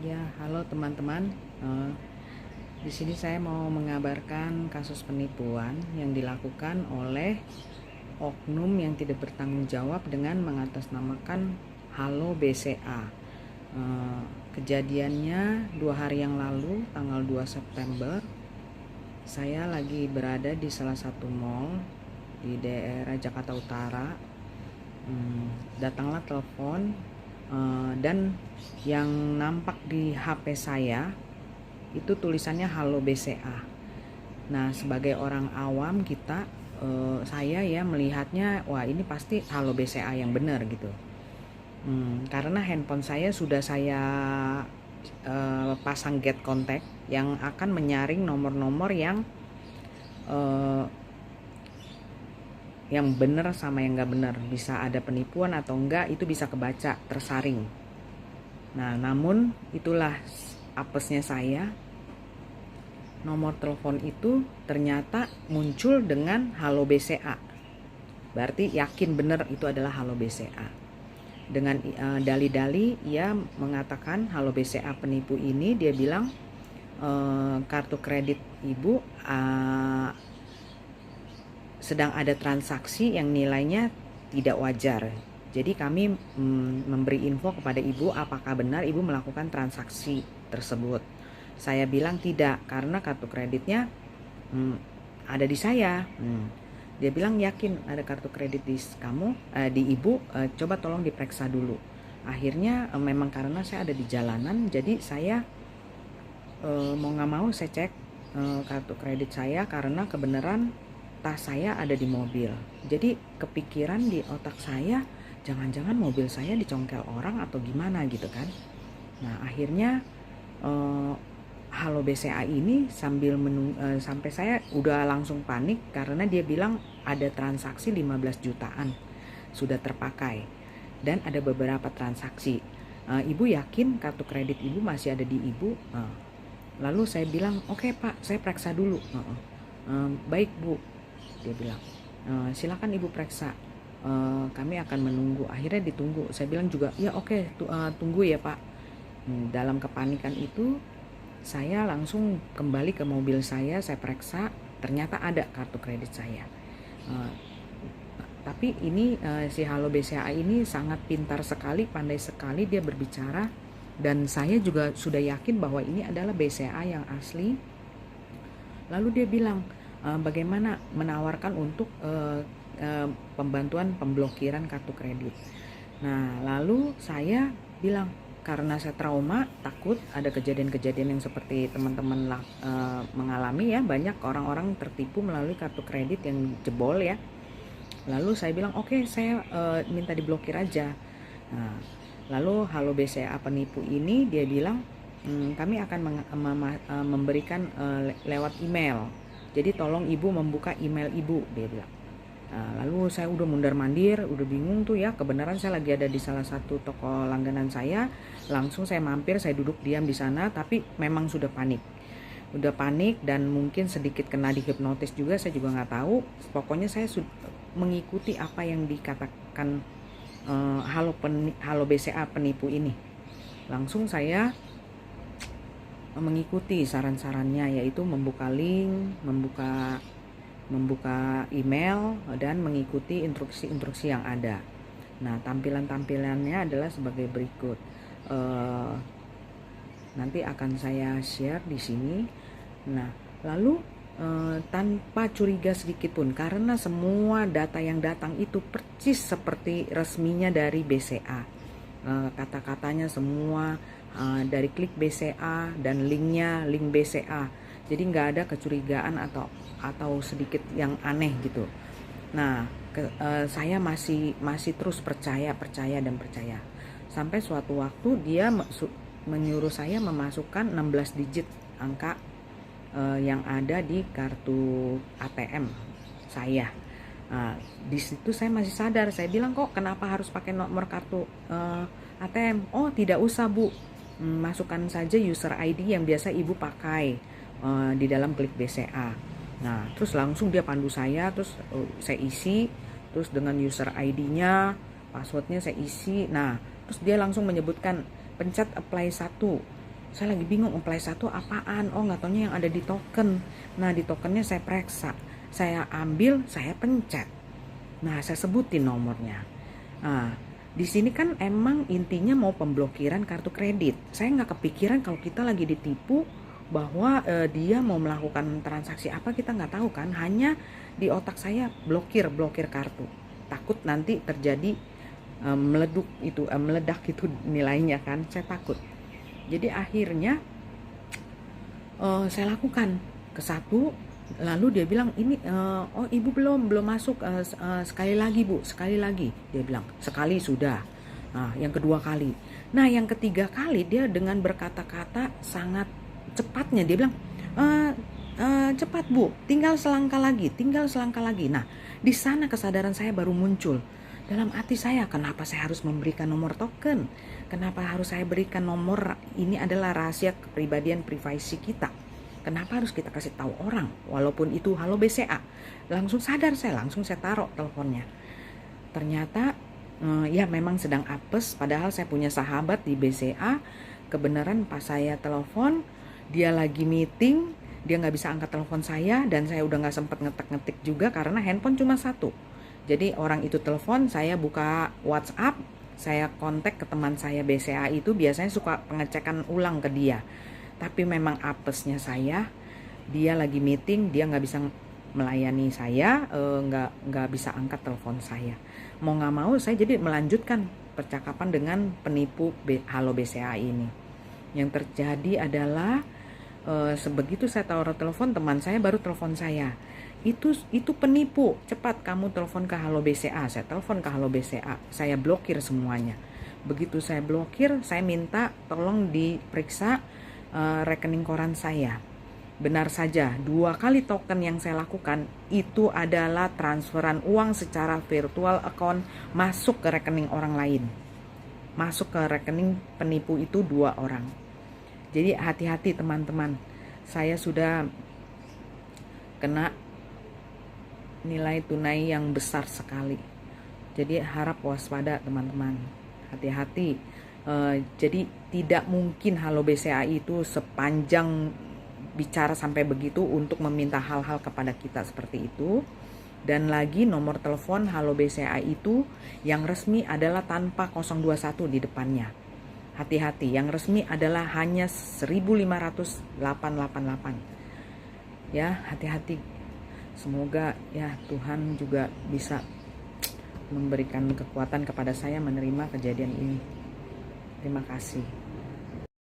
Ya, halo teman-teman. Di sini saya mau mengabarkan kasus penipuan yang dilakukan oleh oknum yang tidak bertanggung jawab dengan mengatasnamakan Halo BCA. Kejadiannya 2 hari yang lalu, tanggal 2 September. Saya lagi berada di salah satu mall di daerah Jakarta Utara. Datanglah telepon, dan yang nampak di HP saya itu tulisannya Halo BCA. Nah, sebagai orang awam saya ya melihatnya, wah ini pasti Halo BCA yang benar gitu. Karena handphone saya sudah saya pasang get contact yang akan menyaring nomor-nomor yang benar sama yang nggak benar, bisa ada penipuan atau enggak, itu bisa kebaca, tersaring. Nah, namun itulah apesnya saya, nomor telepon itu ternyata muncul dengan Halo BCA. Berarti yakin benar itu adalah Halo BCA. Dengan dalih-dalih ia mengatakan Halo BCA penipu ini, dia bilang kartu kredit ibu sedang ada transaksi yang nilainya tidak wajar. Jadi kami memberi info kepada ibu apakah benar ibu melakukan transaksi tersebut. Saya bilang tidak, karena kartu kreditnya ada di saya. Dia bilang yakin ada kartu kredit di ibu, coba tolong diperiksa dulu. Akhirnya memang karena saya ada di jalanan, jadi saya mau nggak mau saya cek kartu kredit saya, karena kebenaran tas saya ada di mobil. Jadi kepikiran di otak saya, jangan-jangan mobil saya dicongkel orang atau gimana gitu kan. Nah, akhirnya Halo BCA ini sampai saya udah langsung panik karena dia bilang ada transaksi 15 jutaan sudah terpakai dan ada beberapa transaksi. Ibu yakin kartu kredit ibu masih ada di ibu? Lalu saya bilang, oke Pak, saya periksa dulu. Baik Bu, dia bilang, silakan ibu periksa, kami akan menunggu. Akhirnya ditunggu. Saya bilang juga, ya oke, tunggu ya Pak. Dalam kepanikan itu saya langsung kembali ke mobil saya periksa, ternyata ada kartu kredit saya. Tapi ini si Halo BCA ini sangat pintar sekali, pandai sekali dia berbicara, dan saya juga sudah yakin bahwa ini adalah BCA yang asli. Lalu dia bilang bagaimana menawarkan untuk pembantuan pemblokiran kartu kredit. Nah, lalu saya bilang, karena saya trauma, takut ada kejadian-kejadian yang seperti teman-teman mengalami ya, banyak orang-orang tertipu melalui kartu kredit yang jebol ya. Lalu saya bilang, oke, saya minta diblokir aja. Nah, lalu Halo BCA penipu ini dia bilang, kami akan memberikan lewat email. Jadi tolong ibu membuka email ibu, dia bilang. Nah, lalu saya udah mundar-mandir, udah bingung tuh ya. Kebenaran saya lagi ada di salah satu toko langganan saya. Langsung saya mampir, saya duduk diam di sana, tapi memang sudah panik. Udah panik dan mungkin sedikit kena dihipnotis juga, saya juga nggak tahu. Pokoknya saya mengikuti apa yang dikatakan Halo BCA penipu ini. Langsung saya mengikuti saran-sarannya, yaitu membuka link, membuka email, dan mengikuti instruksi-instruksi yang ada. Nah, tampilannya adalah sebagai berikut. Nanti akan saya share di sini. Nah, lalu tanpa curiga sedikit pun, karena semua data yang datang itu persis seperti resminya dari BCA. Kata-katanya semua dari klik BCA dan linknya link BCA. Jadi nggak ada kecurigaan atau sedikit yang aneh gitu. Nah, saya masih terus percaya sampai suatu waktu dia menyuruh saya memasukkan 16 digit angka yang ada di kartu ATM saya. Di situ saya masih sadar, saya bilang, kok kenapa harus pakai nomor kartu ATM? Oh, tidak usah Bu, masukkan saja user ID yang biasa ibu pakai di dalam klik BCA. Nah, terus langsung dia pandu saya, terus saya isi, terus dengan user ID-nya, passwordnya saya isi. Nah, terus dia langsung menyebutkan pencet apply 1. Saya lagi bingung apply 1 apaan. Oh, nggak taunya yang ada di token. Nah, di tokennya saya periksa, saya ambil, saya pencet. Nah, saya sebutin nomornya. Nah, di sini kan emang intinya mau pemblokiran kartu kredit. Saya nggak kepikiran kalau kita lagi ditipu, bahwa dia mau melakukan transaksi apa kita nggak tahu kan. Hanya di otak saya blokir kartu. Takut nanti terjadi meledak itu nilainya kan. Saya takut. Jadi akhirnya saya lakukan ke satu, lalu dia bilang ini oh ibu belum masuk, sekali lagi bu, sekali lagi, dia bilang sekali sudah. Nah, yang kedua kali, nah yang ketiga kali dia dengan berkata-kata sangat cepatnya dia bilang cepat bu, tinggal selangkah lagi. Nah, di sana kesadaran saya baru muncul. Dalam hati saya, kenapa saya harus memberikan nomor token? Kenapa harus saya berikan nomor? Ini adalah rahasia kepribadian privasi kita. Kenapa harus kita kasih tahu orang? Walaupun itu halo BCA. Langsung sadar saya, langsung saya taruh teleponnya. Ternyata ya memang sedang apes, padahal saya punya sahabat di BCA. Kebenaran pas saya telepon, dia lagi meeting, dia nggak bisa angkat telepon saya, dan saya udah nggak sempat ngetik juga karena handphone cuma satu. Jadi orang itu telepon, saya buka WhatsApp, saya kontak ke teman saya BCA itu, biasanya suka pengecekan ulang ke dia. Tapi memang apesnya saya, dia lagi meeting, dia nggak bisa melayani saya, nggak bisa angkat telepon saya. Mau nggak mau saya jadi melanjutkan percakapan dengan penipu halo BCA ini. Yang terjadi adalah sebegitu saya taruh telepon, teman saya baru telepon saya. Itu penipu, cepat kamu telepon ke halo BCA. Saya telepon ke halo BCA, saya blokir semuanya. Begitu saya blokir, saya minta tolong diperiksa rekening koran saya. Benar saja, 2 kali token yang saya lakukan itu adalah transferan uang secara virtual account masuk ke rekening orang lain. Masuk ke rekening penipu itu 2 orang. Jadi hati-hati teman-teman, saya sudah kena nilai tunai yang besar sekali. Jadi harap waspada teman-teman, hati-hati. Jadi tidak mungkin halo BCA itu sepanjang bicara sampai begitu untuk meminta hal-hal kepada kita seperti itu. Dan lagi nomor telepon halo BCA itu yang resmi adalah tanpa 021 di depannya. Hati-hati, yang resmi adalah hanya 1.500.888. Ya, hati-hati. Semoga ya Tuhan juga bisa memberikan kekuatan kepada saya menerima kejadian ini. Terima kasih.